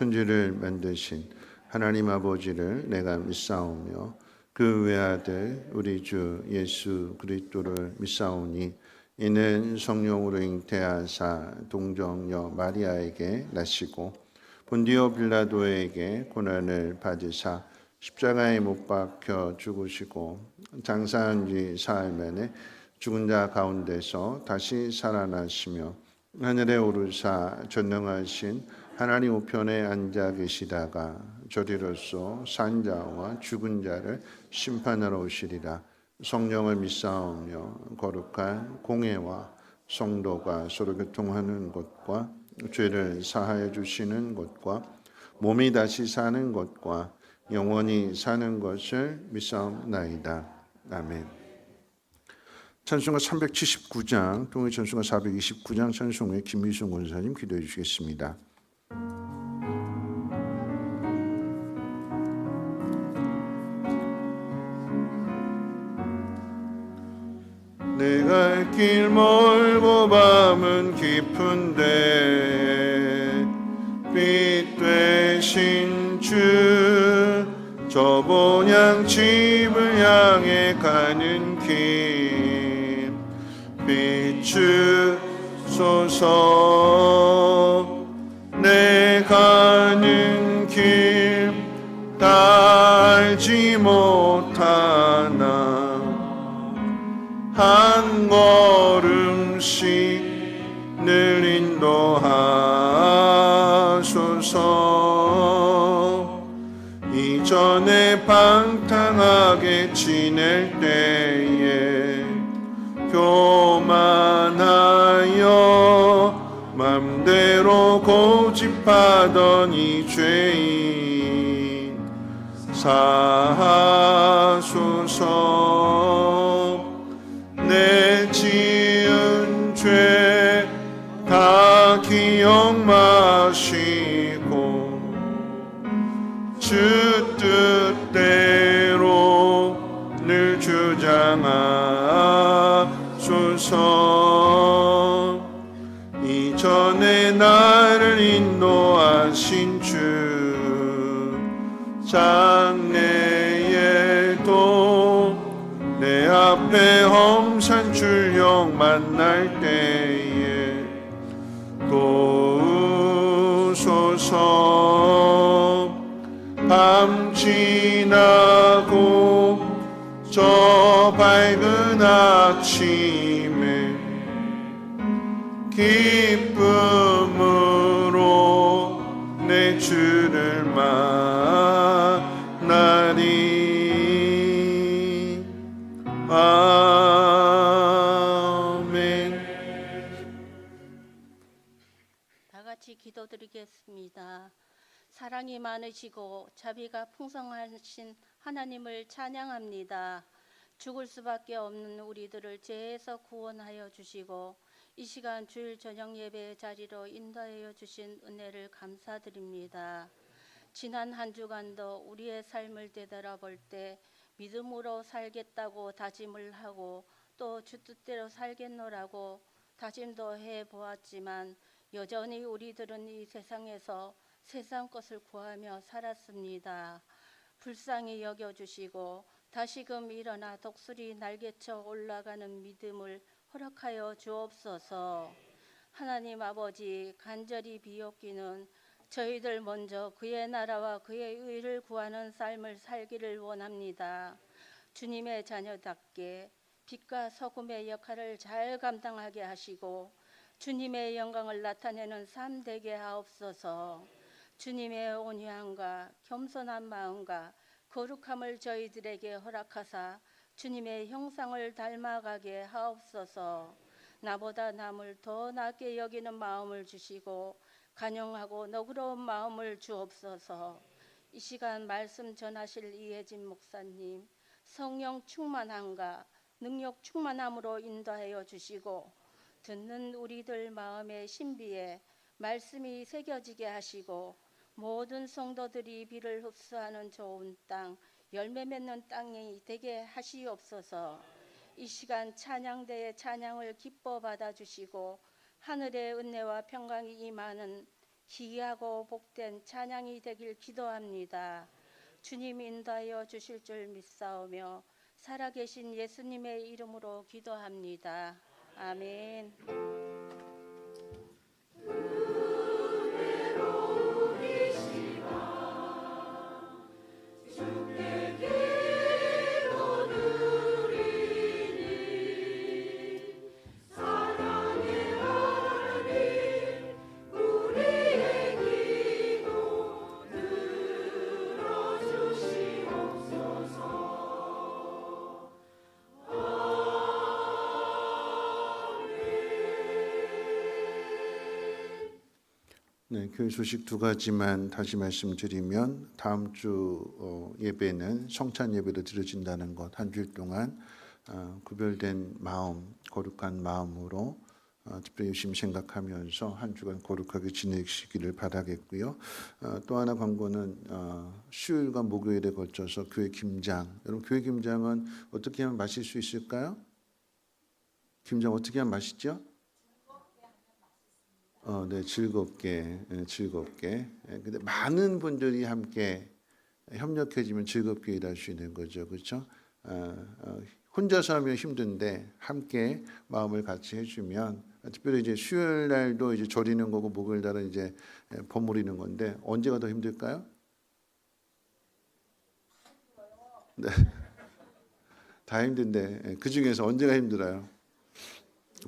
천지를 만드신 하나님 아버지를 내가 믿사오며 그 외아들 우리 주 예수 그리스도를 믿사오니 이는 성령으로 잉태하사 동정녀 마리아에게 나시고 본디오 빌라도에게 고난을 받으사 십자가에 못 박혀 죽으시고 장사한 뒤 사흘 만에 죽은 자 가운데서 다시 살아나시며 하늘에 오르사 전능하신 하나님 우편에 앉아 계시다가 저리로서 산 자와 죽은 자를 심판하러 오시리라. 성령을 믿사오며 거룩한 공회와 성도가 서로 교통하는 것과 죄를 사하여 주시는 것과 몸이 다시 사는 것과 영원히 사는 것을 믿사옵나이다. 아멘. 찬송가 379장, 통일 찬송가 429장 찬송에 김미순 권사님 기도해 주시겠습니다. 내 갈 길 멀고 밤은 깊은데 빛 되신 주 저 본향 집을 향해 가는 길 비추소서. 내 가는 길 다 알지 못하나 한 걸음씩 늘 인도하소서. 이전에 방탕하게 지낼 때에 교만하여 맘대로 고집하던 이 죄인 사하소서. 내 지은 죄 다 기억 마시고 주 뜻대로 늘 주장하소서. 이전에 나를 인도하신 주 장래에도 내 앞에 험산 출령 만날 때에 도우소서. 밤 지나고 저 밝은 아침에 기쁨으로 내 주를 만나리. 아멘. 다 같이 기도드리겠습니다. 사랑이 많으시고 자비가 풍성하신 하나님을 찬양합니다. 죽을 수밖에 없는 우리들을 죄에서 구원하여 주시고 이 시간 주일 저녁 예배 자리로 인도하여 주신 은혜를 감사드립니다. 지난 한 주간도 우리의 삶을 되돌아볼 때 믿음으로 살겠다고 다짐을 하고 또 주 뜻대로 살겠노라고 다짐도 해보았지만 여전히 우리들은 이 세상에서 세상 것을 구하며 살았습니다. 불쌍히 여겨주시고 다시금 일어나 독수리 날개쳐 올라가는 믿음을 허락하여 주옵소서. 하나님 아버지, 간절히 비옵기는 저희들 먼저 그의 나라와 그의 의를 구하는 삶을 살기를 원합니다. 주님의 자녀답게 빛과 소금의 역할을 잘 감당하게 하시고 주님의 영광을 나타내는 삶 되게 하옵소서. 주님의 온유함과 겸손한 마음과 거룩함을 저희들에게 허락하사 주님의 형상을 닮아가게 하옵소서. 나보다 남을 더 낮게 여기는 마음을 주시고 간용하고 너그러운 마음을 주옵소서. 이 시간 말씀 전하실 이혜진 목사님 성령 충만함과 능력 충만함으로 인도하여 주시고 듣는 우리들 마음의 신비에 말씀이 새겨지게 하시고 모든 성도들이 비를 흡수하는 좋은 땅, 열매 맺는 땅이 되게 하시옵소서. 이 시간 찬양대의 찬양을 기뻐 받아주시고 하늘의 은혜와 평강이 임하는 기이하고 복된 찬양이 되길 기도합니다. 주님 인도하여 주실 줄 믿사오며 살아계신 예수님의 이름으로 기도합니다. 아멘. 네, 교회 소식 두 가지만 다시 말씀드리면 다음 주 예배는 성찬 예배로 드려진다는 것, 한 주일 동안 구별된 마음, 거룩한 마음으로 특별히 열심히 생각하면서 한 주간 거룩하게 지내시기를 바라겠고요. 또 하나 광고는 수요일과 목요일에 걸쳐서 교회 김장. 여러분 교회 김장은 어떻게 하면 마실 수 있을까요? 김장 어떻게 하면 맛있죠? 네, 즐겁게. 근데 많은 분들이 함께 협력해지면 즐겁게 일할 수 있는 거죠, 그렇죠? 혼자서 하면 힘든데 함께 마음을 같이 해주면, 특별히 이제 수요일 날도 이제 절이는 거고 목요일 날은 이제 버무리는 건데 언제가 더 힘들까요? 네, 다 힘든데 그 중에서 언제가 힘들어요?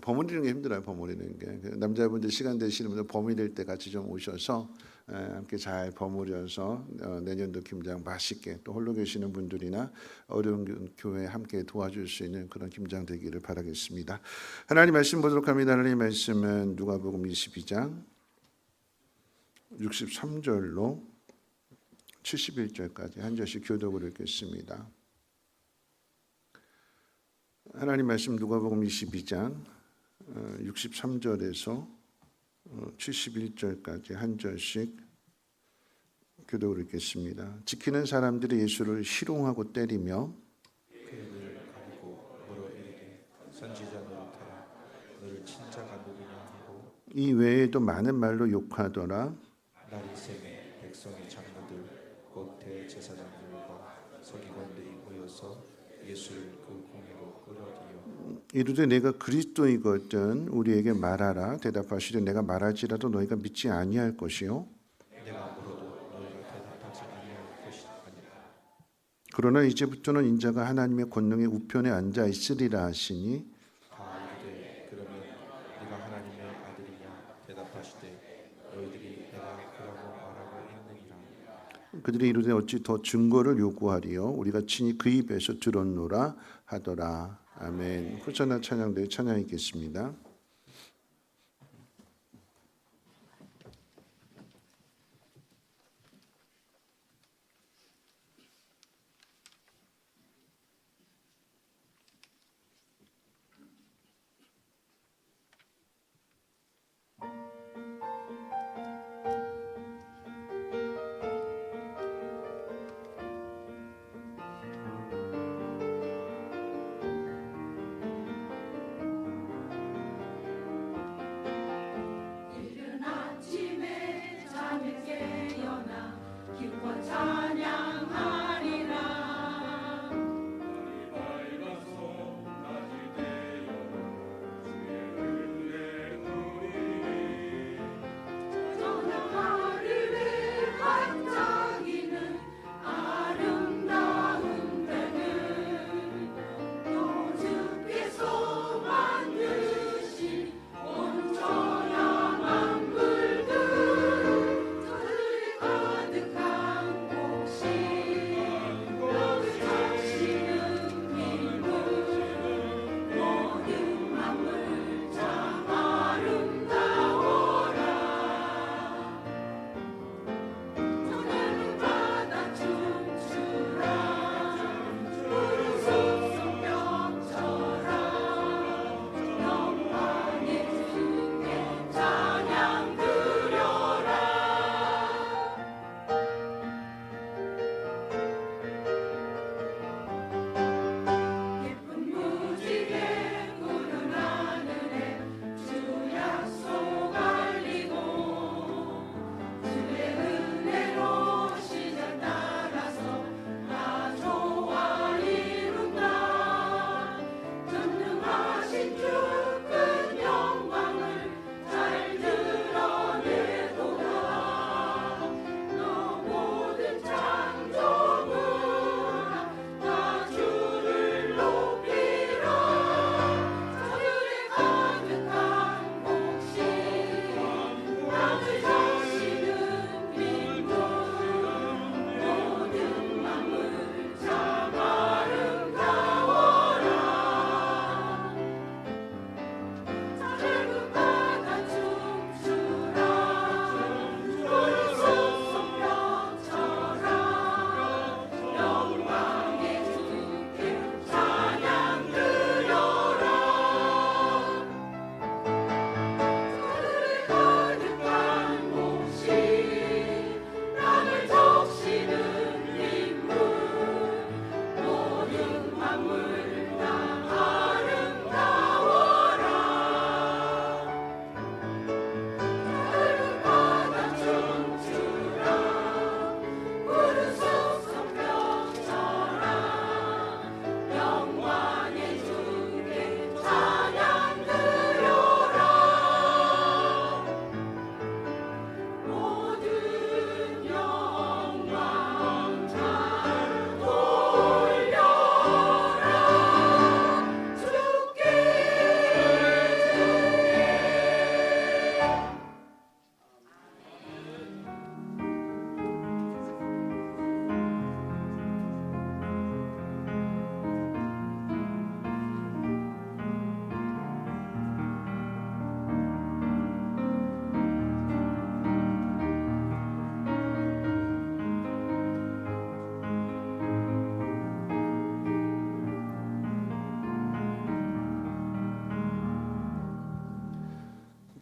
버무리는 게 힘들어요. 버무리는 게. 남자분들 시간 되시는 분들 버무릴 때 같이 좀 오셔서 함께 잘 버무려서 내년도 김장 맛있게, 또 홀로 계시는 분들이나 어려운 교회 함께 도와줄 수 있는 그런 김장 되기를 바라겠습니다. 하나님 말씀 보도록 합니다. 하나님 말씀은 누가복음 22장 63절로 71절까지 한 절씩 교독을 읽겠습니다. 하나님 말씀 누가복음 22장 63절에서 71절까지 한 절씩 교독을 읽겠습니다. 지키는 사람들이 예수를 희롱하고 때리며 그를 가리고 물어 이르되 선지자를 따라 너를 친자가 누구냐 하고 이 외에도 많은 말로 욕하더라. 날이 새매 백성의 장로들 곧 대제사장들과 서기관들이 모여서 예수를 그 공회로 끌어들여 이르되 내가 그리스도이거든 우리에게 말하라. 대답하시되 내가 말할지라도 너희가 믿지 아니할 것이요 내가 물어도 너희가 대답하지 아니할 것이 아니라 그러나 이제부터는 인자가 하나님의 권능의 우편에 앉아 있으리라 하시니 다 이르되 그러면 네가 하나님의 아들이냐 대답하시되 너희들이 내가 그라고 말하고 있느니라. 그들이 이르되 어찌 더 증거를 요구하리요 우리가 친히 그 입에서 들었노라 하더라. 아멘. 호sanna 찬양대 찬양 있겠습니다.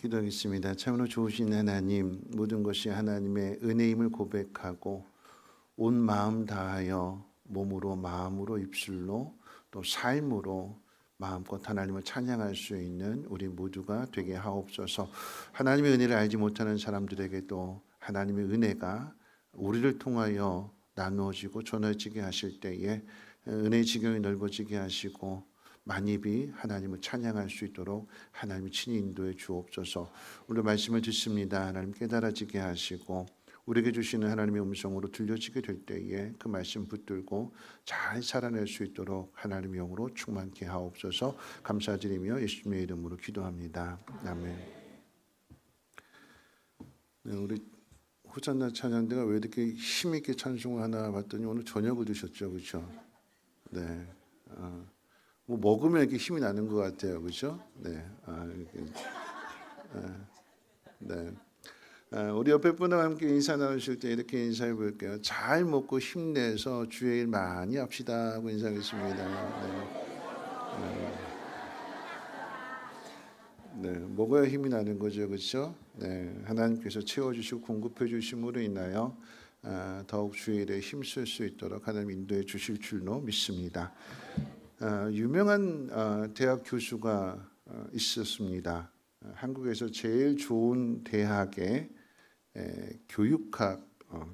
기도하겠습니다. 참으로 좋으신 하나님, 모든 것이 하나님의 은혜임을 고백하고 온 마음 다하여 몸으로 마음으로 입술로 또 삶으로 마음껏 하나님을 찬양할 수 있는 우리 모두가 되게 하옵소서. 하나님의 은혜를 알지 못하는 사람들에게도 하나님의 은혜가 우리를 통하여 나누어지고 전해지게 하실 때에 은혜의 지경이 넓어지게 하시고 만입이 하나님을 찬양할 수 있도록 하나님이 친히 인도해 주옵소서. 오늘 말씀을 듣습니다. 하나님 깨달아지게 하시고 우리에게 주시는 하나님의 음성으로 들려지게 될 때에 그 말씀 붙들고 잘 살아낼 수 있도록 하나님의 영으로 충만케 하옵소서. 감사드리며 예수님의 이름으로 기도합니다. 아멘. 네, 우리 호산나 찬양대가 왜 이렇게 힘있게 찬송을 하나 봤더니 오늘 저녁을 드셨죠, 그렇죠? 네. 뭐 먹으면 이렇게 힘이 나는 것 같아요, 그렇죠? 네. 네. 우리 옆에 분과 함께 인사 나누실 때 이렇게 인사해 볼게요. 잘 먹고 힘내서 주의 일 많이 합시다 하고 인사하겠습니다. 네, 먹어야 힘이 나는 거죠, 그렇죠? 네, 하나님께서 채워주시고 공급해 주심으로 인하여 더욱 주의 일에 힘쓸 수 있도록 하나님 인도해 주실 줄로 믿습니다. 유명한 대학 교수가 있었습니다. 한국에서 제일 좋은 대학의 교육학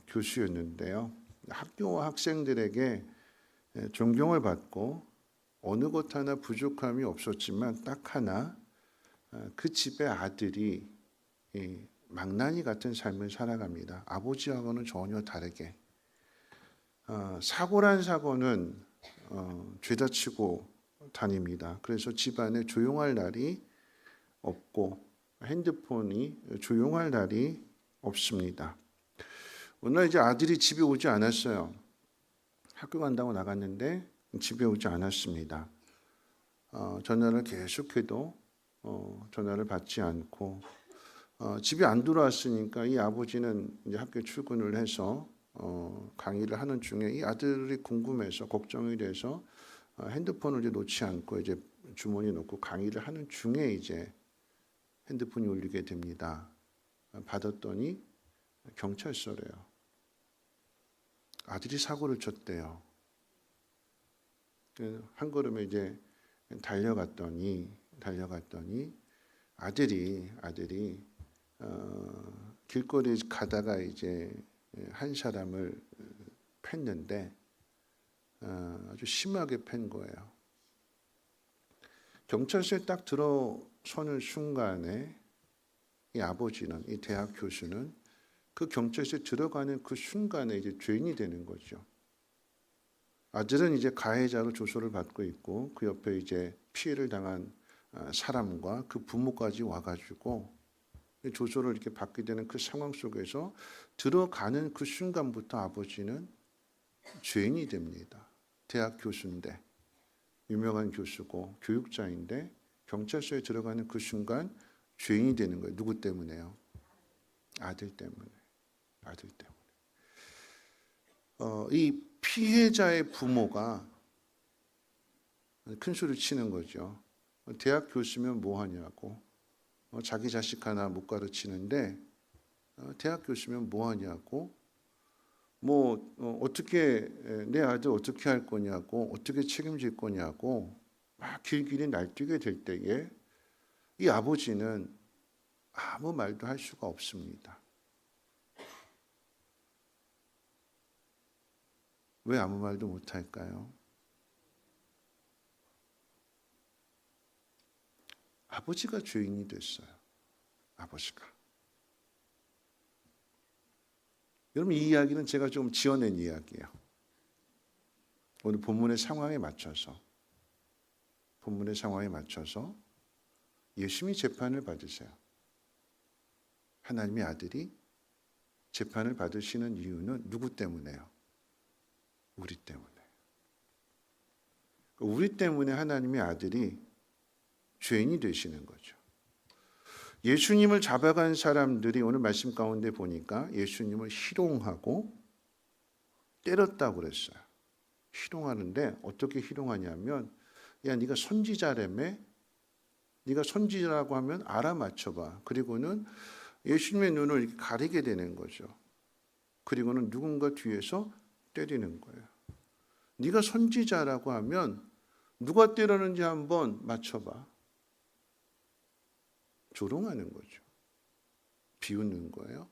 교수였는데요. 학교와 학생들에게 존경을 받고 어느 것 하나 부족함이 없었지만 딱 하나 그 집의 아들이 망나니 같은 삶을 살아갑니다. 아버지하고는 전혀 다르게 사고란 사고는 죄다치고 다닙니다. 그래서 집안에 조용할 날이 없고 핸드폰이 조용할 날이 없습니다. 오늘 이제 아들이 집에 오지 않았어요. 학교 간다고 나갔는데 집에 오지 않았습니다. 전화를 계속해도 전화를 받지 않고 집에 안 들어왔으니까 이 아버지는 이제 학교 출근을 해서 강의를 하는 중에 이 아들이 궁금해서 걱정이 돼서 핸드폰을 이제 놓지 않고 이제 주머니에 넣고 강의를 하는 중에 이제 핸드폰이 울리게 됩니다. 받았더니 경찰서래요. 아들이 사고를 쳤대요. 한 걸음에 이제 달려갔더니 아들이 길거리 가다가 이제 한 사람을 팼는데 아주 심하게 팬 거예요. 경찰서에 딱 들어서는 순간에 이 아버지는, 이 대학 교수는 그 경찰서에 들어가는 그 순간에 이제 죄인이 되는 거죠. 아들은 이제 가해자로 조소를 받고 있고 그 옆에 이제 피해를 당한 사람과 그 부모까지 와가지고 조소를 이렇게 받게 되는 그 상황 속에서 들어가는 그 순간부터 아버지는 죄인이 됩니다. 대학 교수인데, 유명한 교수고 교육자인데 경찰서에 들어가는 그 순간 죄인이 되는 거예요. 누구 때문에요? 아들 때문에. 이 피해자의 부모가 큰 소리를 치는 거죠. 대학 교수면 뭐 하냐고. 자기 자식 하나 못 가르치는데 대학 교수면 뭐 하냐고. 뭐 어떻게 내 아들 어떻게 할 거냐고, 어떻게 책임질 거냐고 막 길길이 날뛰게 될 때에 이 아버지는 아무 말도 할 수가 없습니다. 왜 아무 말도 못 할까요? 아버지가 죄인이 됐어요. 아버지가. 여러분, 이 이야기는 제가 좀 지어낸 이야기예요. 오늘 본문의 상황에 맞춰서 예수님이 재판을 받으세요. 하나님의 아들이 재판을 받으시는 이유는 누구 때문에요? 우리 때문에. 우리 때문에 하나님의 아들이 죄인이 되시는 거죠. 예수님을 잡아간 사람들이 오늘 말씀 가운데 보니까 예수님을 희롱하고 때렸다고 그랬어요. 희롱하는데 어떻게 희롱하냐면, 야, 네가 선지자라며? 네가 선지자라고 하면 알아맞혀봐. 그리고는 예수님의 눈을 이렇게 가리게 되는 거죠. 그리고는 누군가 뒤에서 때리는 거예요. 네가 선지자라고 하면 누가 때리는지 한번 맞춰봐. 조롱하는 거죠. 비웃는 거예요.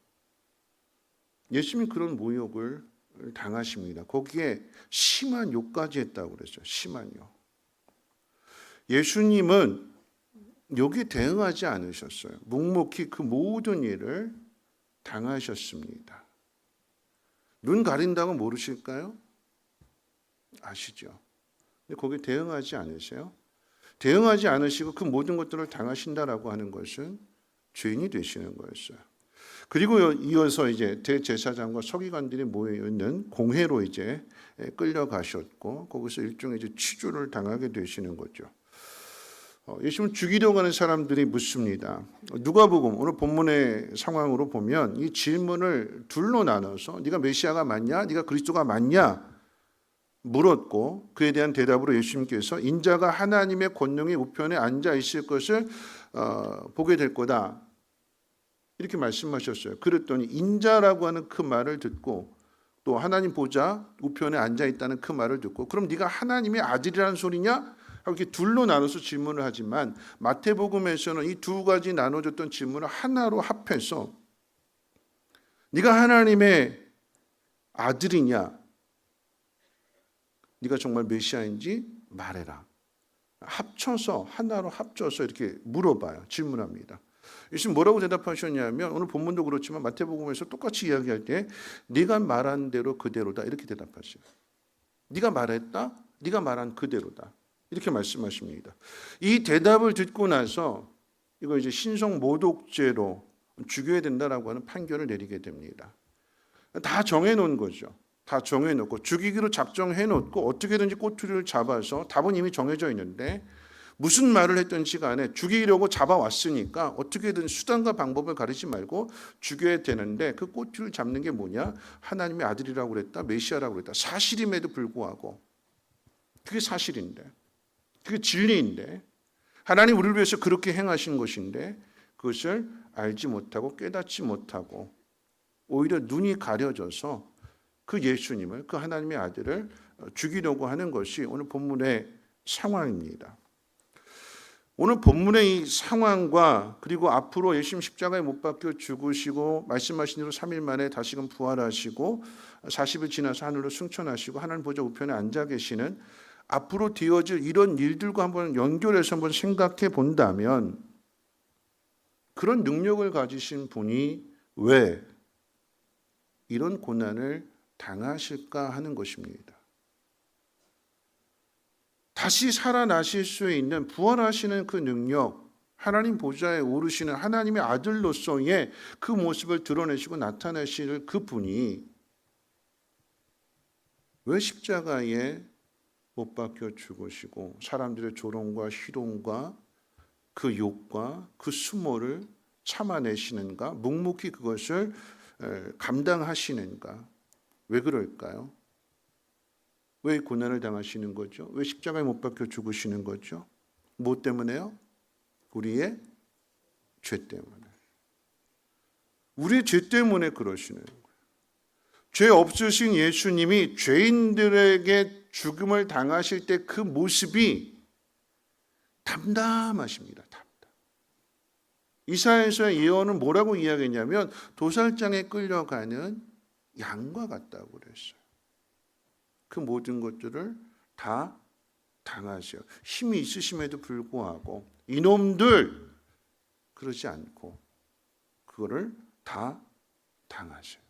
예수님이 그런 모욕을 당하십니다. 거기에 심한 욕까지 했다고 그랬죠. 심한 욕. 예수님은 여기에 대응하지 않으셨어요. 묵묵히 그 모든 일을 당하셨습니다. 눈 가린다고 모르실까요? 아시죠? 근데 거기에 대응하지 않으세요? 대응하지 않으시고 그 모든 것들을 당하신다라고 하는 것은 죄인이 되시는 거였어요. 그리고 이어서 이제 대제사장과 서기관들이 모여 있는 공회로 이제 끌려가셨고 거기서 일종의 이제 취조를 당하게 되시는 거죠. 예수님을 죽이려고 하는 사람들이 묻습니다. 누가복음 오늘 본문의 상황으로 보면 이 질문을 둘로 나눠서 네가 메시아가 맞냐? 네가 그리스도가 맞냐? 물었고 그에 대한 대답으로 예수님께서 인자가 하나님의 권능의 우편에 앉아 있을 것을 보게 될 거다. 이렇게 말씀하셨어요. 그랬더니 인자라고 하는 그 말을 듣고 또 하나님 보좌 우편에 앉아 있다는 그 말을 듣고 그럼 네가 하나님의 아들이라는 소리냐? 이렇게 둘로 나눠서 질문을 하지만 마태복음에서는 이 두 가지 나눠졌던 질문을 하나로 합해서 네가 하나님의 아들이냐? 네가 정말 메시아인지 말해라. 합쳐서 하나로 합쳐서 이렇게 물어봐요. 질문합니다. 예수님 뭐라고 대답하셨냐면 오늘 본문도 그렇지만 마태복음에서 똑같이 이야기할 때 네가 말한 대로 그대로다 이렇게 대답하세요. 네가 말했다. 네가 말한 그대로다. 이렇게 말씀하십니다. 이 대답을 듣고 나서 이거 이제 신성 모독죄로 죽여야 된다라고 하는 판결을 내리게 됩니다. 다 정해놓은 거죠. 다 정해놓고 죽이기로 작정해놓고 어떻게든지 꼬투리를 잡아서 답은 이미 정해져 있는데 무슨 말을 했든지 간에 죽이려고 잡아왔으니까 어떻게든 수단과 방법을 가리지 말고 죽여야 되는데 그 꼬투리를 잡는 게 뭐냐? 하나님의 아들이라고 그랬다. 메시아라고 그랬다. 사실임에도 불구하고 그게 사실인데 그게 진리인데 하나님 우리를 위해서 그렇게 행하신 것인데 그것을 알지 못하고 깨닫지 못하고 오히려 눈이 가려져서 그 예수님을 그 하나님의 아들을 죽이려고 하는 것이 오늘 본문의 상황입니다. 오늘 본문의 이 상황과 그리고 앞으로 예수님 십자가에 못 박혀 죽으시고 말씀하신 대로 3일 만에 다시금 부활하시고 40일 지나서 하늘로 승천하시고 하나님 보좌 우편에 앉아 계시는 앞으로 되어질 이런 일들과 한번 연결해서 한번 생각해 본다면 그런 능력을 가지신 분이 왜 이런 고난을 당하실까 하는 것입니다. 다시 살아나실 수 있는 부활하시는 그 능력, 하나님 보좌에 오르시는 하나님의 아들로서의 그 모습을 드러내시고 나타내실 그 분이 왜 십자가에 못 박혀 죽으시고 사람들의 조롱과 희롱과 그 욕과 그 수모를 참아내시는가? 묵묵히 그것을 감당하시는가? 왜 그럴까요? 왜 고난을 당하시는 거죠? 왜 십자가에 못 박혀 죽으시는 거죠? 뭐 때문에요? 우리의 죄 때문에. 우리의 죄 때문에 그러시는 거예요. 죄 없으신 예수님이 죄인들에게 죽음을 당하실 때 그 모습이 담담하십니다. 담담. 이사야서의 예언은 뭐라고 이야기했냐면 도살장에 끌려가는 양과 같다고 그랬어요. 그 모든 것들을 다 당하세요. 힘이 있으심에도 불구하고 이놈들 그러지 않고 그거를 다 당하세요.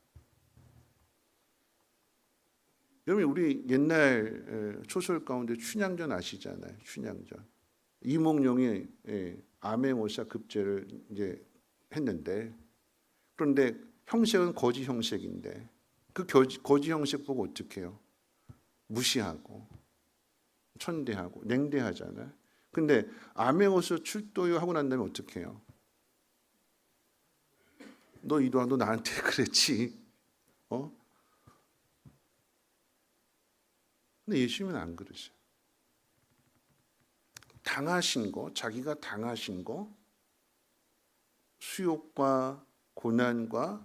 여러분 우리 옛날 초설 가운데 춘향전 아시잖아요. 춘향전. 이몽룡이 암행어사 급제를 이제 했는데 그런데 형색은 거지 형색인데 그 거지 형색 보고 어떻게 해요? 무시하고 천대하고 냉대하잖아요. 근데 암행어사 출도요 하고 난 다음에 어떻게 해요? 너 이도아 너 나한테 그랬지. 근데 예수님은 안 그러세요. 당하신 거, 자기가 당하신 거, 수욕과 고난과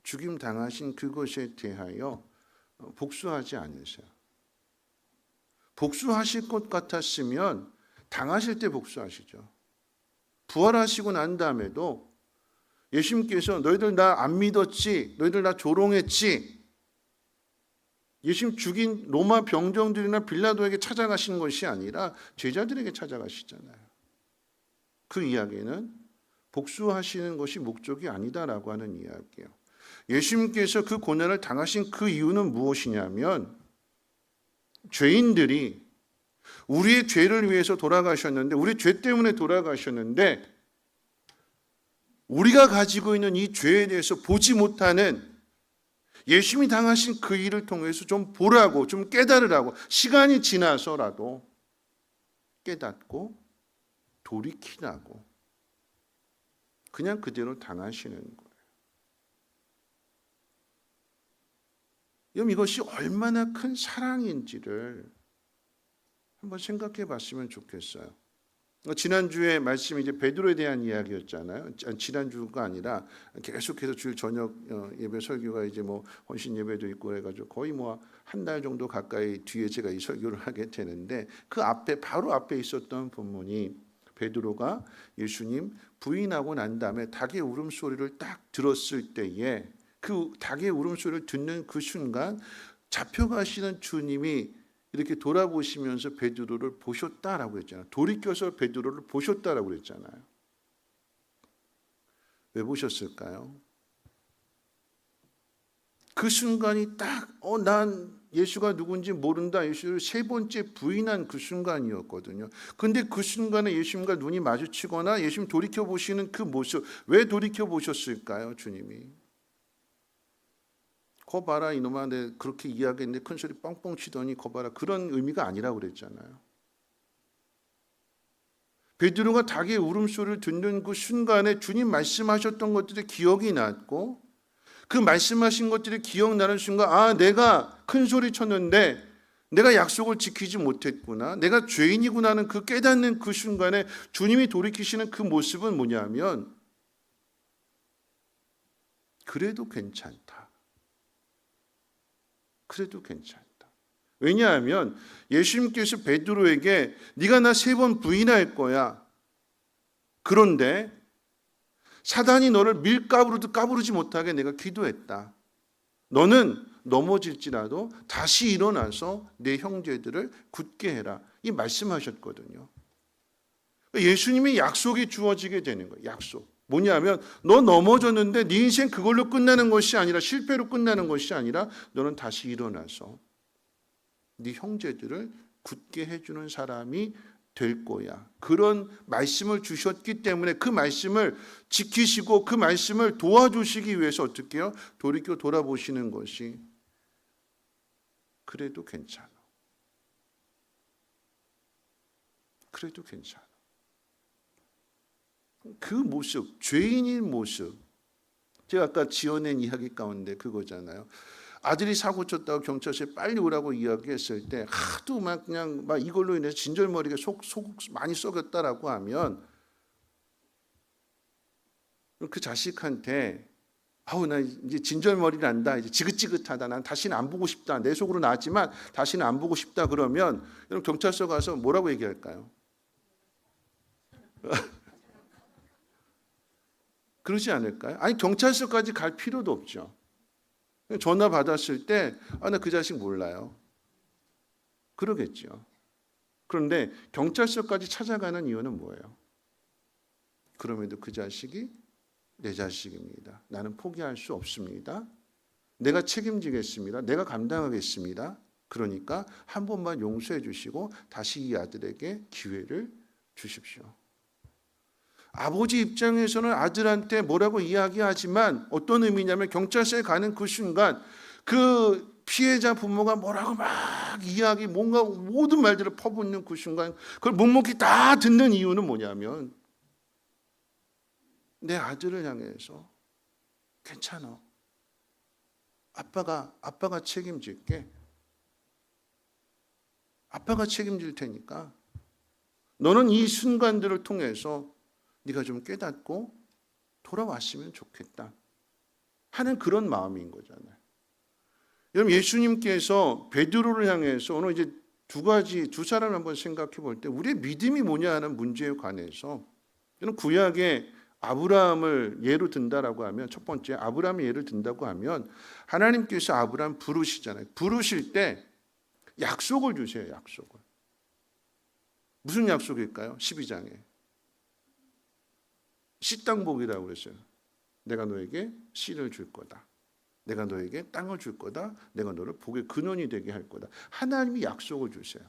죽임 당하신 그것에 대하여 복수하지 않으세요. 복수하실 것 같았으면 당하실 때 복수하시죠. 부활하시고 난 다음에도 예수님께서 너희들 나 안 믿었지, 너희들 나 조롱했지, 예수님 죽인 로마 병정들이나 빌라도에게 찾아가신 것이 아니라 제자들에게 찾아가시잖아요. 그 이야기는 복수하시는 것이 목적이 아니다라고 하는 이야기예요. 예수님께서 그 고난을 당하신 그 이유는 무엇이냐면 죄인들이 우리의 죄를 위해서 돌아가셨는데, 우리 죄 때문에 돌아가셨는데, 우리가 가지고 있는 이 죄에 대해서 보지 못하는, 예수님이 당하신 그 일을 통해서 좀 보라고, 좀 깨달으라고, 시간이 지나서라도 깨닫고 돌이키라고 그냥 그대로 당하시는 거예요. 여러분, 이것이 얼마나 큰 사랑인지를 한번 생각해 봤으면 좋겠어요. 지난주에 말씀이 이제 베드로에 대한 이야기였잖아요. 지난주가 아니라 계속해서 주일 저녁 예배 설교가 이제 뭐 헌신 예배도 있고 해가지고 거의 뭐 한 달 정도 가까이 뒤에 제가 이 설교를 하게 되는데, 그 앞에, 바로 앞에 있었던 본문이 베드로가 예수님 부인하고 난 다음에 닭의 울음소리를 딱 들었을 때에, 그 닭의 울음소리를 듣는 그 순간 잡혀가시는 주님이 이렇게 돌아보시면서 베드로를 보셨다라고 했잖아요. 돌이켜서 베드로를 보셨다라고 그랬잖아요. 왜 보셨을까요? 그 순간이 딱 난 예수가 누군지 모른다, 예수를 세 번째 부인한 그 순간이었거든요. 근데 그 순간에 예수님과 눈이 마주치거나 예수님 돌이켜보시는 그 모습, 왜 돌이켜보셨을까요? 주님이 거 봐라 이놈아, 내 그렇게 이야기했는데 큰 소리 뻥뻥 치더니 거 봐라, 그런 의미가 아니라고 그랬잖아요. 베드로가 닭의 울음소리를 듣는 그 순간에 주님 말씀하셨던 것들이 기억이 났고, 그 말씀하신 것들이 기억나는 순간, 내가 큰 소리 쳤는데 내가 약속을 지키지 못했구나, 내가 죄인이구나 하는 그 깨닫는 그 순간에 주님이 돌이키시는 그 모습은 뭐냐면, 그래도 괜찮다. 그래도 괜찮다. 왜냐하면 예수님께서 베드로에게 네가 나 3번 부인할 거야. 그런데 사단이 너를 밀가부르도 까부르지 못하게 내가 기도했다. 너는 넘어질지라도 다시 일어나서 내 형제들을 굳게 해라. 이 말씀하셨거든요. 예수님이 약속이 주어지게 되는 거예요. 약속. 뭐냐면 너 넘어졌는데 네 인생 그걸로 끝나는 것이 아니라, 실패로 끝나는 것이 아니라, 너는 다시 일어나서 네 형제들을 굳게 해주는 사람이 될 거야. 그런 말씀을 주셨기 때문에 그 말씀을 지키시고 그 말씀을 도와주시기 위해서 어떻게 해요? 돌이켜 돌아보시는 것이, 그래도 괜찮아. 그래도 괜찮아. 그 모습, 죄인인 모습, 제가 아까 지어낸 이야기 가운데 그거잖아요. 아들이 사고 쳤다고 경찰서에 빨리 오라고 이야기했을 때 하도 막 그냥 막 이걸로 인해서 진절머리가 속 많이 썩였다라고 하면, 그 자식한테 나 이제 진절머리 난다, 이제 지긋지긋하다, 난 다시는 안 보고 싶다, 내 속으로 나왔지만 다시는 안 보고 싶다 그러면 여러분 경찰서 가서 뭐라고 얘기할까요? 그러지 않을까요? 아니, 경찰서까지 갈 필요도 없죠. 전화 받았을 때 나 그 자식 몰라요. 그러겠죠. 그런데 경찰서까지 찾아가는 이유는 뭐예요? 그럼에도 그 자식이 내 자식입니다. 나는 포기할 수 없습니다. 내가 책임지겠습니다. 내가 감당하겠습니다. 그러니까 한 번만 용서해 주시고 다시 이 아들에게 기회를 주십시오. 아버지 입장에서는 아들한테 뭐라고 이야기하지만 어떤 의미냐면, 경찰서에 가는 그 순간 그 피해자 부모가 뭐라고 막 뭔가 모든 말들을 퍼붓는 그 순간, 그걸 묵묵히 다 듣는 이유는 뭐냐면, 내 아들을 향해서 괜찮아, 아빠가 책임질게, 아빠가 책임질 테니까 너는 이 순간들을 통해서 네가 좀 깨닫고 돌아왔으면 좋겠다 하는 그런 마음인 거잖아요. 여러분, 예수님께서 베드로를 향해서 오늘 이제 두 사람을 한번 생각해 볼 때 우리의 믿음이 뭐냐 하는 문제에 관해서, 저는 구약에 아브라함을 예로 든다라고 하면, 첫 번째 아브라함의 예를 든다고 하면, 하나님께서 아브라함 부르시잖아요. 부르실 때 약속을 주세요. 약속을. 무슨 약속일까요? 12장에 씨 땅복이라고 그랬어요. 내가 너에게 씨를 줄 거다. 내가 너에게 땅을 줄 거다. 내가 너를 복의 근원이 되게 할 거다. 하나님이 약속을 주세요.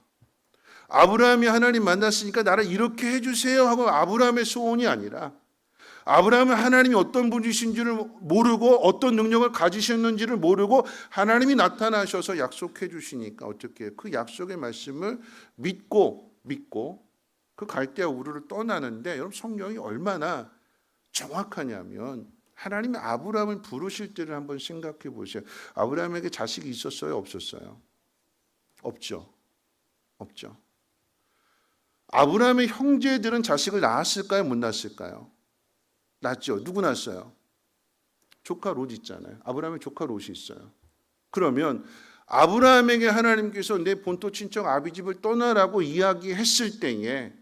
아브라함이 하나님 만났으니까 나를 이렇게 해주세요 하고 아브라함의 소원이 아니라, 아브라함은 하나님이 어떤 분이신지를 모르고 어떤 능력을 가지셨는지를 모르고 하나님이 나타나셔서 약속해 주시니까 어떻게 해요? 그 약속의 말씀을 믿고 그 갈대아 우르를 떠나는데, 여러분 성경이 얼마나 정확하냐면, 하나님이 아브라함을 부르실 때를 한번 생각해 보세요. 아브라함에게 자식이 있었어요? 없었어요? 없죠. 아브라함의 형제들은 자식을 낳았을까요? 못 낳았을까요? 낳았죠. 누구 낳았어요? 조카 롯 있잖아요. 아브라함의 조카 롯이 있어요. 그러면 아브라함에게 하나님께서 내 본토 친척 아비집을 떠나라고 이야기했을 때에,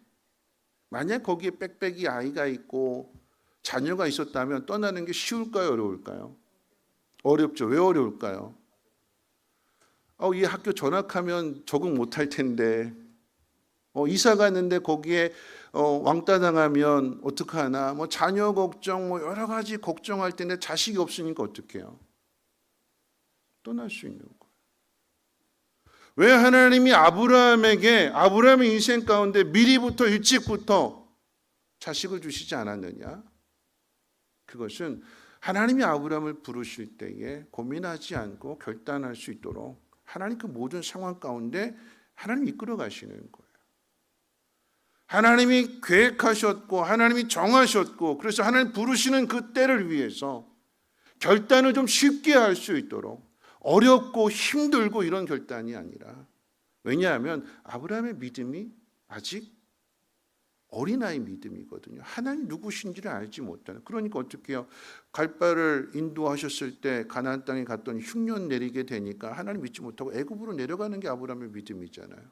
만약 거기에 빽빽이 아이가 있고 자녀가 있었다면 떠나는 게 쉬울까요? 어려울까요? 어렵죠. 왜 어려울까요? 이 학교 전학하면 적응 못할 텐데, 이사 갔는데 거기에 왕따 당하면 어떡하나, 자녀 걱정, 여러 가지 걱정할 텐데 자식이 없으니까 어떡해요? 떠날 수 있는 거예요. 왜 하나님이 아브라함의 인생 가운데 미리부터 일찍부터 자식을 주시지 않았느냐? 그것은 하나님이 아브라함을 부르실 때에 고민하지 않고 결단할 수 있도록 하나님 그 모든 상황 가운데 하나님이 이끌어 가시는 거예요. 하나님이 계획하셨고 하나님이 정하셨고, 그래서 하나님 부르시는 그 때를 위해서 결단을 좀 쉽게 할 수 있도록, 어렵고 힘들고 이런 결단이 아니라, 왜냐하면 아브라함의 믿음이 아직 어린아이 믿음이거든요. 하나님 누구신지를 알지 못하는. 그러니까 어떻게 해요? 갈바를 인도하셨을 때 가나안 땅에 갔더니 흉년 내리게 되니까 하나님 믿지 못하고 애굽으로 내려가는 게 아브라함의 믿음이잖아요.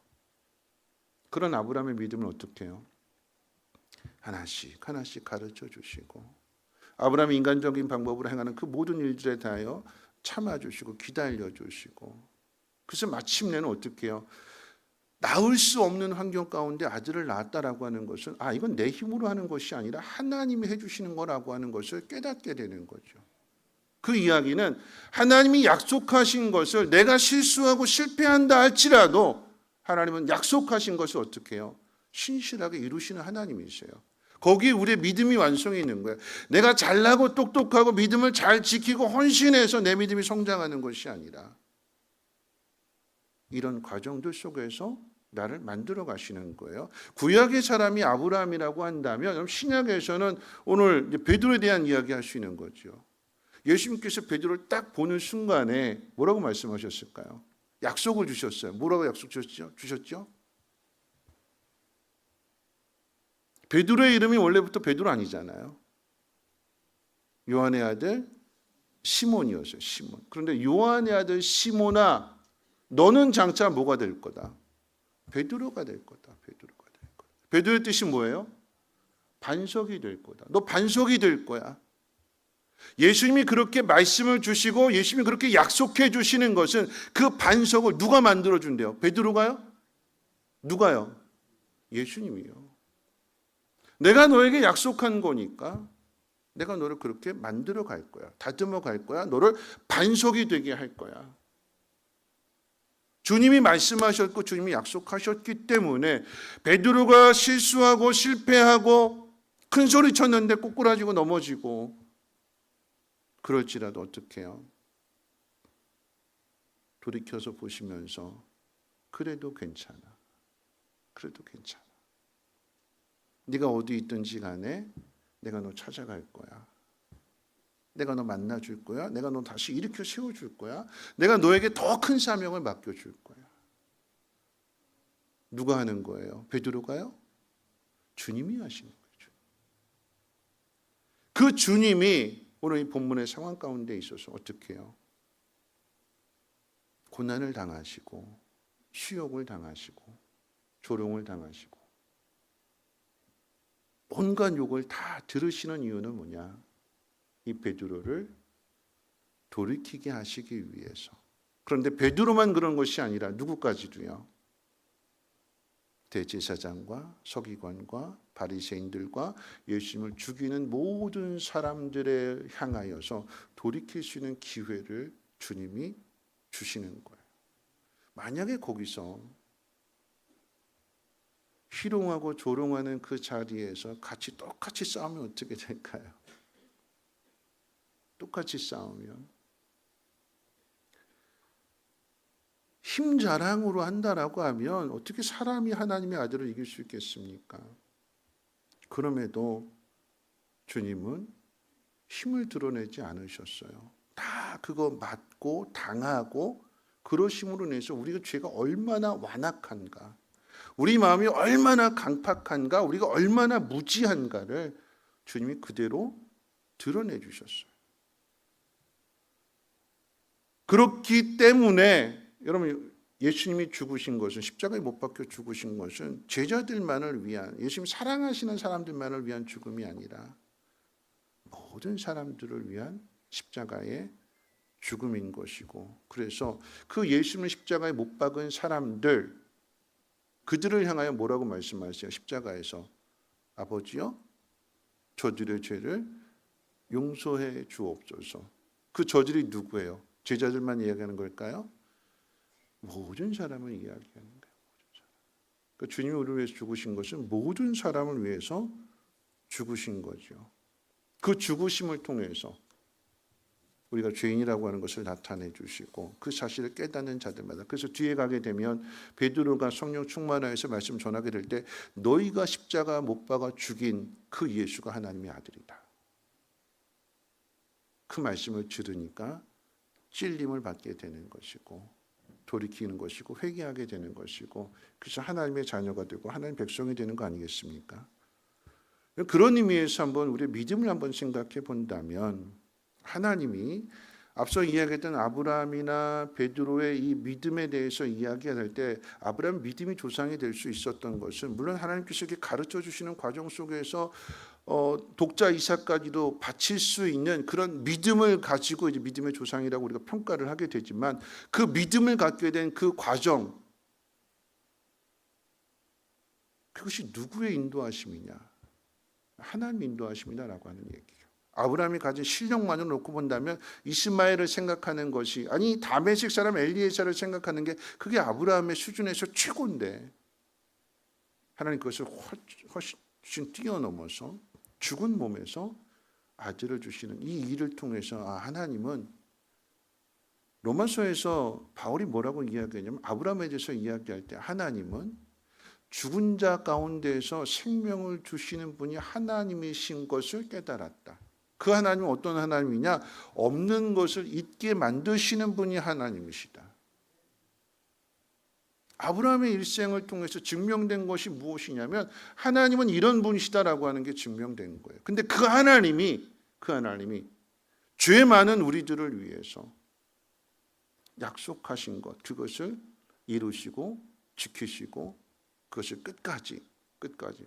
그런 아브라함의 믿음은 어떻게 해요? 하나씩 가르쳐 주시고, 아브라함이 인간적인 방법으로 행하는 그 모든 일들에 대하여 참아주시고 기다려 주시고, 그래서 마침내는 어떻게 해요? 낳을 수 없는 환경 가운데 아들을 낳았다라고 하는 것은, 이건 내 힘으로 하는 것이 아니라 하나님이 해주시는 거라고 하는 것을 깨닫게 되는 거죠. 그 이야기는 하나님이 약속하신 것을 내가 실수하고 실패한다 할지라도 하나님은 약속하신 것을 어떻게 해요? 신실하게 이루시는 하나님이세요. 거기에 우리의 믿음이 완성이 있는 거예요. 내가 잘나고 똑똑하고 믿음을 잘 지키고 헌신해서 내 믿음이 성장하는 것이 아니라, 이런 과정들 속에서 나를 만들어 가시는 거예요. 구약의 사람이 아브라함이라고 한다면, 신약에서는 오늘 베드로에 대한 이야기 할 수 있는 거죠. 예수님께서 베드로를 딱 보는 순간에 뭐라고 말씀하셨을까요? 약속을 주셨어요. 뭐라고 약속 주셨죠? 베드로의 이름이 원래부터 베드로 아니잖아요. 요한의 아들 시몬이었어요. 시몬. 그런데 요한의 아들 시몬아, 너는 장차 뭐가 될 거다? 베드로가 될 거다. 베드로의 뜻이 뭐예요? 반석이 될 거다. 너 반석이 될 거야. 예수님이 그렇게 말씀을 주시고 예수님이 그렇게 약속해 주시는 것은, 그 반석을 누가 만들어 준대요? 베드로가요? 누가요? 예수님이요. 내가 너에게 약속한 거니까 내가 너를 그렇게 만들어 갈 거야. 다듬어 갈 거야. 너를 반석이 되게 할 거야. 주님이 말씀하셨고 주님이 약속하셨기 때문에 베드로가 실수하고 실패하고 큰 소리 쳤는데 꼬꾸라지고 넘어지고 그럴지라도 어떻게 해요? 돌이켜서 보시면서 그래도 괜찮아. 네가 어디 있든지 간에 내가 너 찾아갈 거야. 내가 너 만나줄 거야. 내가 너 다시 일으켜 세워줄 거야. 내가 너에게 더 큰 사명을 맡겨줄 거야. 누가 하는 거예요? 베드로가요? 주님이 하시는 거죠. 그 주님이 오늘 이 본문의 상황 가운데 있어서 어떻게 해요? 고난을 당하시고 시욕을 당하시고 조롱을 당하시고 온갖 욕을 다 들으시는 이유는 뭐냐? 이 베드로를 돌이키게 하시기 위해서. 그런데 베드로만 그런 것이 아니라 누구까지도요? 대제사장과 서기관과 바리새인들과 예수님을 죽이는 모든 사람들에 향하여서 돌이킬 수 있는 기회를 주님이 주시는 거예요. 만약에 거기서 희롱하고 조롱하는 그 자리에서 똑같이 싸우면 어떻게 될까요? 똑같이 싸우면 힘 자랑으로 한다라고 하면 어떻게 사람이 하나님의 아들을 이길 수 있겠습니까? 그럼에도 주님은 힘을 드러내지 않으셨어요. 다 그거 맞고 당하고 그러심으로 인해서 우리가 죄가 얼마나 완악한가, 우리 마음이 얼마나 강팍한가, 우리가 얼마나 무지한가를 주님이 그대로 드러내 주셨어요. 그렇기 때문에 여러분, 예수님이 죽으신 것은, 십자가에 못 박혀 죽으신 것은 제자들만을 위한, 예수님 사랑하시는 사람들만을 위한 죽음이 아니라 모든 사람들을 위한 십자가의 죽음인 것이고, 그래서 그 예수님을 십자가에 못 박은 사람들, 그들을 향하여 뭐라고 말씀하세요? 십자가에서 아버지여 저들의 죄를 용서해 주옵소서. 그 저들이 누구예요? 제자들만 이야기하는 걸까요? 모든 사람을 이야기하는 거예요. 그러니까 주님이 우리를 위해서 죽으신 것은 모든 사람을 위해서 죽으신 거죠. 그 죽으심을 통해서 우리가 죄인이라고 하는 것을 나타내 주시고 그 사실을 깨닫는 자들마다, 그래서 뒤에 가게 되면 베드로가 성령 충만하여서 말씀 전하게 될 때 너희가 십자가 못 박아 죽인 그 예수가 하나님의 아들이다. 그 말씀을 들으니까 찔림을 받게 되는 것이고 돌이키는 것이고 회개하게 되는 것이고, 그래서 하나님의 자녀가 되고 하나님의 백성이 되는 거 아니겠습니까? 그런 의미에서 한번 우리의 믿음을 한번 생각해 본다면, 하나님이 앞서 이야기했던 아브라함이나 베드로의 이 믿음에 대해서 이야기할 때 아브라함 믿음이 조상이 될 수 있었던 것은 물론 하나님께서 이렇게 가르쳐 주시는 과정 속에서 독자 이삭까지도 바칠 수 있는 그런 믿음을 가지고 이제 믿음의 조상이라고 우리가 평가를 하게 되지만, 그 믿음을 갖게 된 그 과정, 그것이 누구의 인도하심이냐? 하나님 인도하심이다라고 하는 얘기예요. 아브라함이 가진 실력만을 놓고 본다면 이스마엘을 생각하는 것이, 아니 다메섹 사람 엘리에셀을 생각하는 게 그게 아브라함의 수준에서 최고인데, 하나님 그것을 훨씬 뛰어넘어서 죽은 몸에서 아들을 주시는 이 일을 통해서 하나님은, 로마서에서 바울이 뭐라고 이야기하냐면 아브라함에 대해서 이야기할 때 하나님은 죽은 자 가운데에서 생명을 주시는 분이 하나님이신 것을 깨달았다. 그 하나님은 어떤 하나님이냐? 없는 것을 있게 만드시는 분이 하나님이시다. 아브라함의 일생을 통해서 증명된 것이 무엇이냐면 하나님은 이런 분이시다라고 하는 게 증명된 거예요. 근데 그 하나님이 죄 많은 우리들을 위해서 약속하신 것, 그것을 이루시고 지키시고 그것을 끝까지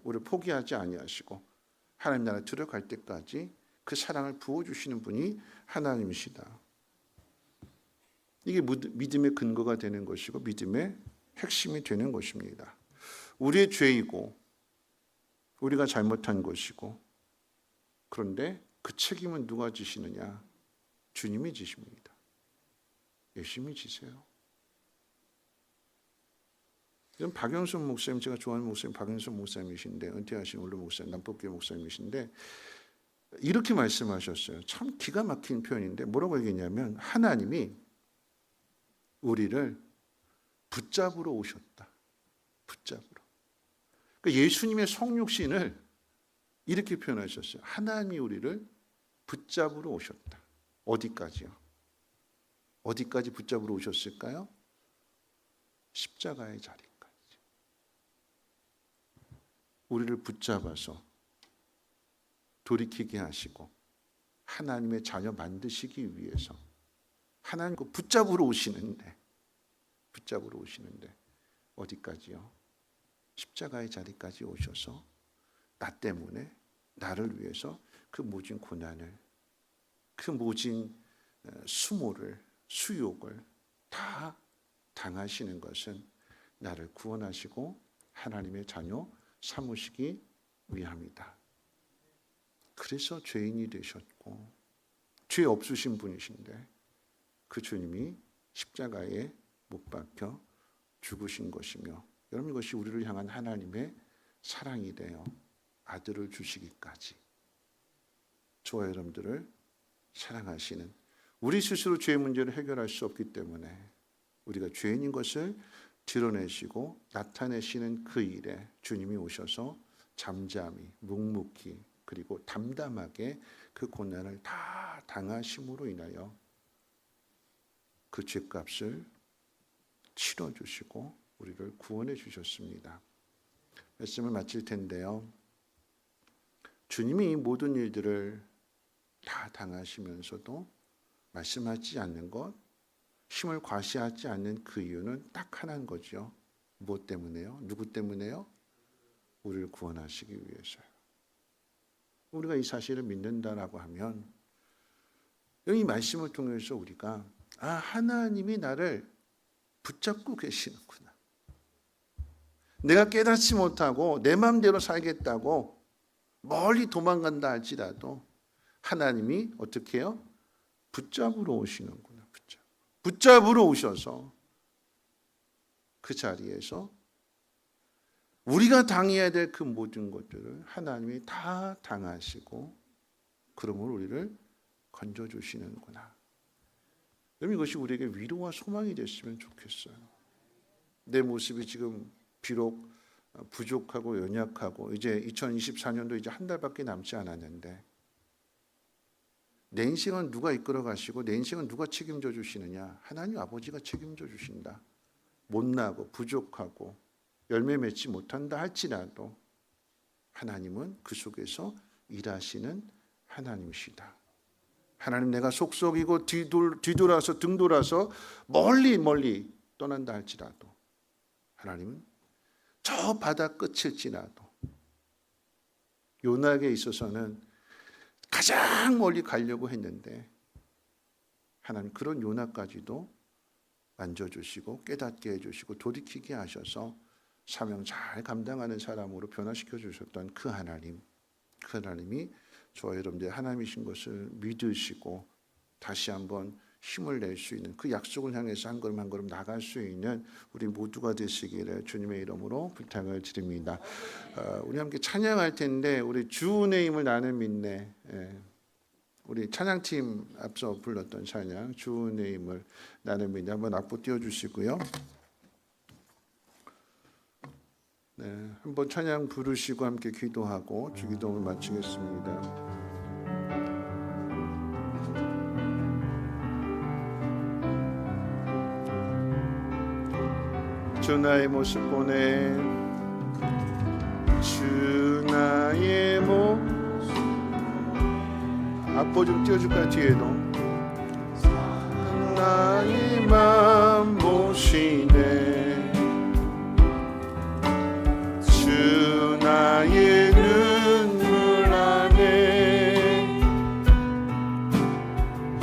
우리를 포기하지 아니하시고 하나님 나라 들어갈 때까지 그 사랑을 부어주시는 분이 하나님이시다. 이게 믿음의 근거가 되는 것이고 믿음의 핵심이 되는 것입니다. 우리의 죄이고 우리가 잘못한 것이고, 그런데 그 책임은 누가 지시느냐? 주님이 지십니다. 열심히 지세요. 이건 박영선 목사님, 제가 좋아하는 목사님 박영선 목사님이신데, 은퇴하신 원로 목사님, 남법교회 목사님이신데 이렇게 말씀하셨어요. 참 기가 막힌 표현인데 뭐라고 얘기했냐면 하나님이 우리를 붙잡으러 오셨다. 붙잡으러. 그러니까 예수님의 성육신을 이렇게 표현하셨어요. 하나님이 우리를 붙잡으러 오셨다. 어디까지요? 어디까지 붙잡으러 오셨을까요? 십자가의 자리까지. 우리를 붙잡아서 돌이키게 하시고 하나님의 자녀 만드시기 위해서 하나님 그 붙잡으러 오시는데 어디까지요? 십자가의 자리까지 오셔서 나 때문에 나를 위해서 그 모진 고난을, 그 모진 수모를, 수욕을 다 당하시는 것은 나를 구원하시고 하나님의 자녀 삼으시기 위함이다. 그래서 죄인이 되셨고 죄 없으신 분이신데 그 주님이 십자가에 못 박혀 죽으신 것이며, 여러분 이것이 우리를 향한 하나님의 사랑이 되어 아들을 주시기까지 저와 여러분들을 사랑하시는, 우리 스스로 죄의 문제를 해결할 수 없기 때문에 우리가 죄인인 것을 드러내시고 나타내시는 그 일에 주님이 오셔서 잠잠히 묵묵히 그리고 담담하게 그 고난을 다 당하심으로 인하여 그 죄값을 치러주시고 우리를 구원해 주셨습니다. 말씀을 마칠 텐데요, 주님이 이 모든 일들을 다 당하시면서도 말씀하지 않는 것, 힘을 과시하지 않는 그 이유는 딱 하나인 거죠. 무엇 때문에요? 누구 때문에요? 우리를 구원하시기 위해서요. 우리가 이 사실을 믿는다라고 하면 이 말씀을 통해서 우리가 하나님이 나를 붙잡고 계시는구나. 내가 깨닫지 못하고 내 마음대로 살겠다고 멀리 도망간다 할지라도 하나님이 어떻게 해요? 붙잡으러 오시는구나. 붙잡으러 오셔서 그 자리에서 우리가 당해야 될 그 모든 것들을 하나님이 다 당하시고 그러므로 우리를 건져주시는구나. 여러분 이것이 우리에게 위로와 소망이 됐으면 좋겠어요. 내 모습이 지금 비록 부족하고 연약하고 이제 2024년도 이제 한 달밖에 남지 않았는데 내 인생은 누가 이끌어 가시고 내 인생은 누가 책임져 주시느냐? 하나님 아버지가 책임져 주신다. 못나고 부족하고 열매 맺지 못한다 할지라도 하나님은 그 속에서 일하시는 하나님이시다. 하나님 내가 속썩이고 뒤돌아서 등돌아서 멀리 떠난다 할지라도 하나님은 저 바다 끝일지라도 요나에게 있어서는 가장 멀리 가려고 했는데 하나님 그런 요나까지도 만져주시고 깨닫게 해주시고 돌이키게 하셔서 사명 잘 감당하는 사람으로 변화시켜 주셨던 그 하나님이 저와 여러분들의 하나님이신 것을 믿으시고 다시 한번 힘을 낼 수 있는 그 약속을 향해서 한 걸음 한 걸음 나갈 수 있는 우리 모두가 되시기를 주님의 이름으로 부탁을 드립니다. 우리 함께 찬양할 텐데 우리 주은혜의 힘을 나는 믿네. 우리 찬양팀 앞서 불렀던 찬양 주은혜의 힘을 나는 믿네 한번 악보 띄워주시고요. 네, 한번 찬양 부르시고 함께 기도하고 주기도를 마치겠습니다. 주 나의 모습 보내 주 나의 모습 악보 좀 띄워줄까요? 뒤에도 나의 맘 보시네 주 나의 눈물 안에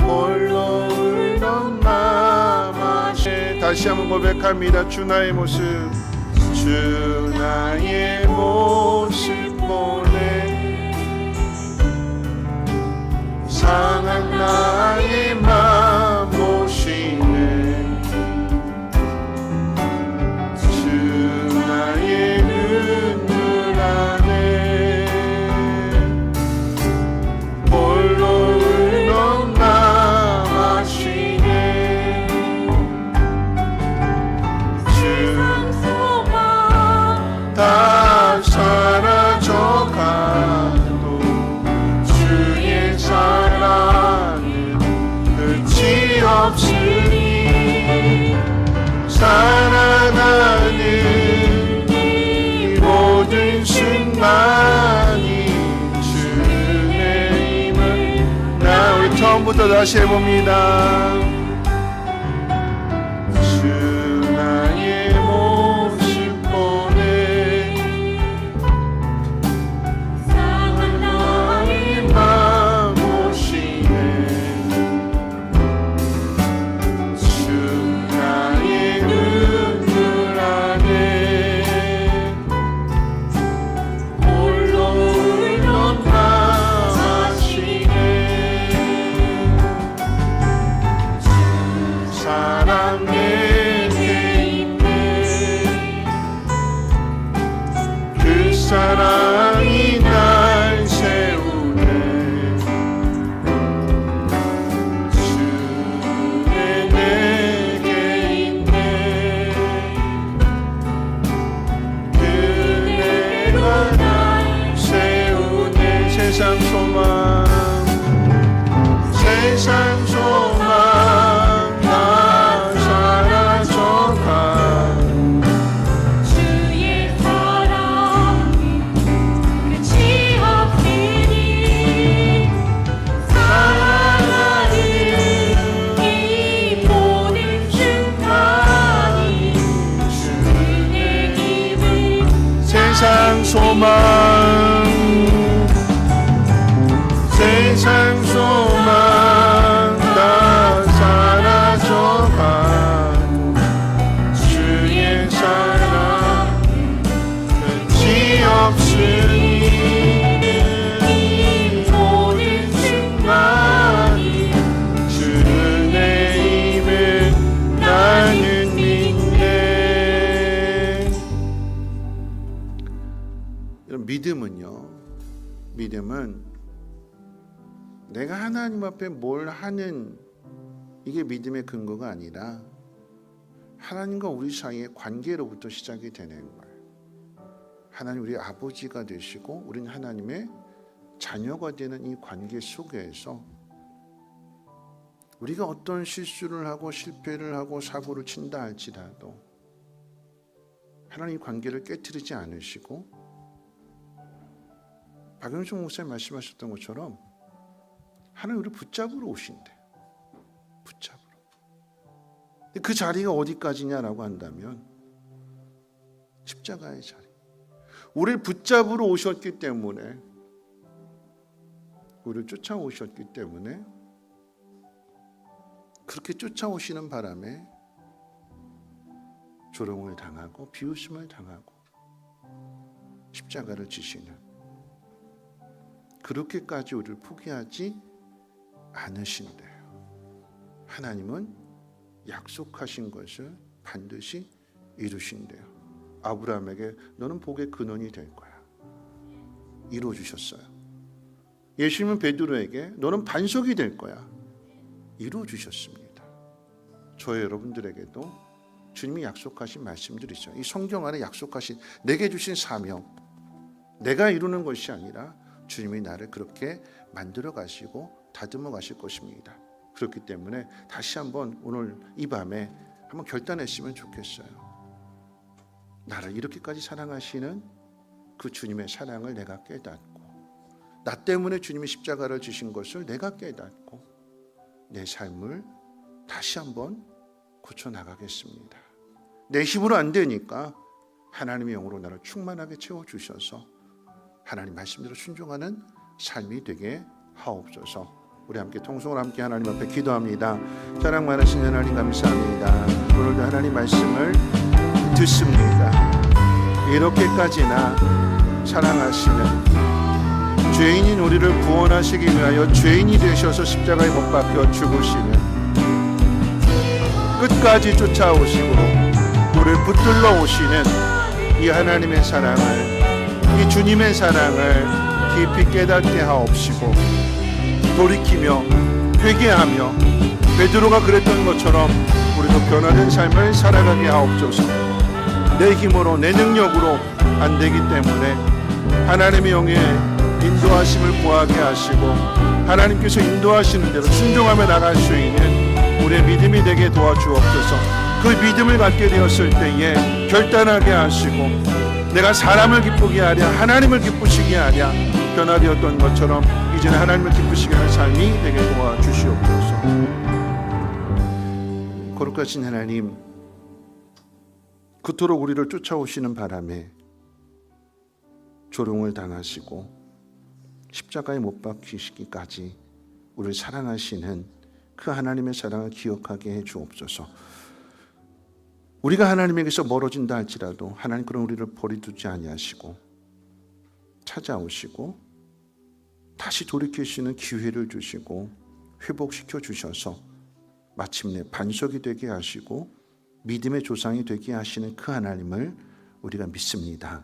홀로 울던 맘 아시 다시 한번 고백합니다. 주 나의 모습 주 나의 모습 보내 상한 나의 맘 보시네 주 나의 눈물 안에 홀로 울던 맘 아시네 세상 소망 다 사라져가도 주의 사랑은 처음부터 다시 해봅니다. 주 나의 모습 보내 상한 나의 마음 오시네 주 나의 눈물 안에 홀로 사랑 내게 있네 그 사랑이 날 세우네 주의 내게 있네 그대가 날 세우네 세상 소망 세상 소망 세상 소망 세상 소망 다 사라져간 주의 사랑 끝이 없으니 모든 순간이 주는 내 입에 나는 믿네. 믿음은 내가 하나님 앞에 뭘 하는 이게 믿음의 근거가 아니라 하나님과 우리 사이의 관계로부터 시작이 되는 거예요. 하나님 우리 아버지가 되시고 우리는 하나님의 자녀가 되는 이 관계 속에서 우리가 어떤 실수를 하고 실패를 하고 사고를 친다 할지라도 하나님 관계를 깨트리지 않으시고 박영종 목사님 말씀하셨던 것처럼 하나님 우리를 붙잡으러 오신대. 붙잡으러. 근데 그 자리가 어디까지냐라고 한다면 십자가의 자리. 우리를 붙잡으러 오셨기 때문에 우리를 쫓아오셨기 때문에 그렇게 쫓아오시는 바람에 조롱을 당하고 비웃음을 당하고 십자가를 지시는 그렇게까지 우리를 포기하지 않으신대요. 하나님은 약속하신 것을 반드시 이루신대요. 아브라함에게 너는 복의 근원이 될 거야. 이루어주셨어요. 예수님은 베드로에게 너는 반석이 될 거야. 이루어주셨습니다. 저희 여러분들에게도 주님이 약속하신 말씀들이죠. 이 성경 안에 약속하신 내게 주신 사명, 내가 이루는 것이 아니라 주님이 나를 그렇게 만들어 가시고 다듬어 가실 것입니다. 그렇기 때문에 다시 한번 오늘 이 밤에 한번 결단했으면 좋겠어요. 나를 이렇게까지 사랑하시는 그 주님의 사랑을 내가 깨닫고 나 때문에 주님이 십자가를 지신 것을 내가 깨닫고 내 삶을 다시 한번 고쳐나가겠습니다. 내 힘으로 안 되니까 하나님의 영으로 나를 충만하게 채워주셔서 하나님 말씀대로 순종하는 삶이 되게 하옵소서. 우리 함께 통성을 함께 하나님 앞에 기도합니다. 사랑 많으신 하나님 감사합니다. 오늘도 하나님 말씀을 듣습니다. 이렇게까지나 사랑하시는 죄인인 우리를 구원하시기 위하여 죄인이 되셔서 십자가에 못 박혀 죽으시는 끝까지 쫓아오시고 우리를 붙들러 오시는 이 하나님의 사랑을 이 주님의 사랑을 깊이 깨닫게 하옵시고 돌이키며 회개하며 베드로가 그랬던 것처럼 우리도 변화된 삶을 살아가게 하옵소서. 내 힘으로 내 능력으로 안 되기 때문에 하나님의 영의 인도하심을 구하게 하시고 하나님께서 인도하시는 대로 순종하며 나갈 수 있는 우리의 믿음이 되게 도와주옵소서. 그 믿음을 갖게 되었을 때에 결단하게 하시고 내가 사람을 기쁘게 하랴 하나님을 기쁘시게 하랴 변화되었던 것처럼 이 이제는 하나님을 기쁘시게 하는 삶이 되게 도와주시옵소서. 거룩하신 하나님, 그토록 우리를 쫓아오시는 바람에 조롱을 당하시고 십자가에 못 박히시기까지 우리를 사랑하시는 그 하나님의 사랑을 기억하게 해 주옵소서. 우리가 하나님에게서 멀어진다 할지라도 하나님 그런 우리를 버려두지 아니하시고 찾아오시고 다시 돌이키시는 기회를 주시고 회복시켜 주셔서 마침내 반석이 되게 하시고 믿음의 조상이 되게 하시는 그 하나님을 우리가 믿습니다.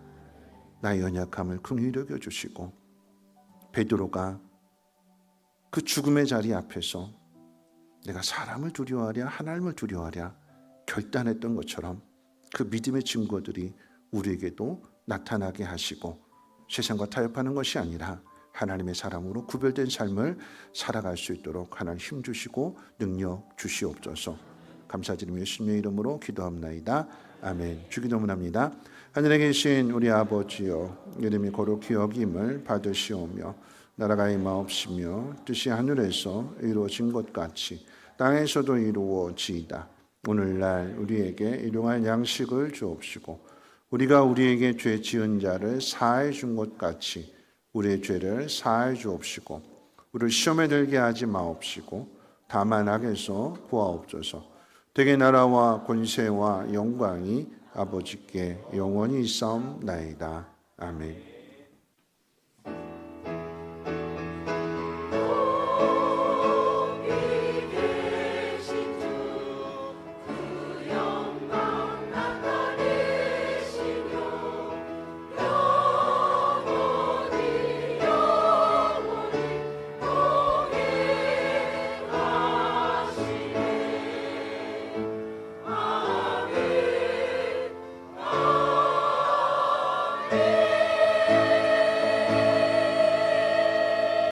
나의 연약함을 긍휼히 여겨 주시고 베드로가 그 죽음의 자리 앞에서 내가 사람을 두려워하랴 하나님을 두려워하랴 결단했던 것처럼 그 믿음의 증거들이 우리에게도 나타나게 하시고 세상과 타협하는 것이 아니라 하나님의 사람으로 구별된 삶을 살아갈 수 있도록 하나님 힘주시고 능력 주시옵소서. 감사드리며 예수님의 이름으로 기도합나이다. 아멘. 주기도문합니다. 하늘에 계신 우리 아버지여, 이름이 거룩히 여김을 받으시오며 나라가 임하옵시며 뜻이 하늘에서 이루어진 것 같이 땅에서도 이루어지이다. 오늘날 우리에게 일용할 양식을 주옵시고 우리가 우리에게 죄 지은 자를 사하여 준 것 같이 우리의 죄를 사하여 주옵시고 우리를 시험에 들게 하지 마옵시고 다만 악에서 구하옵소서. 되게 나라와 권세와 영광이 아버지께 영원히 있사옵나이다. 아멘.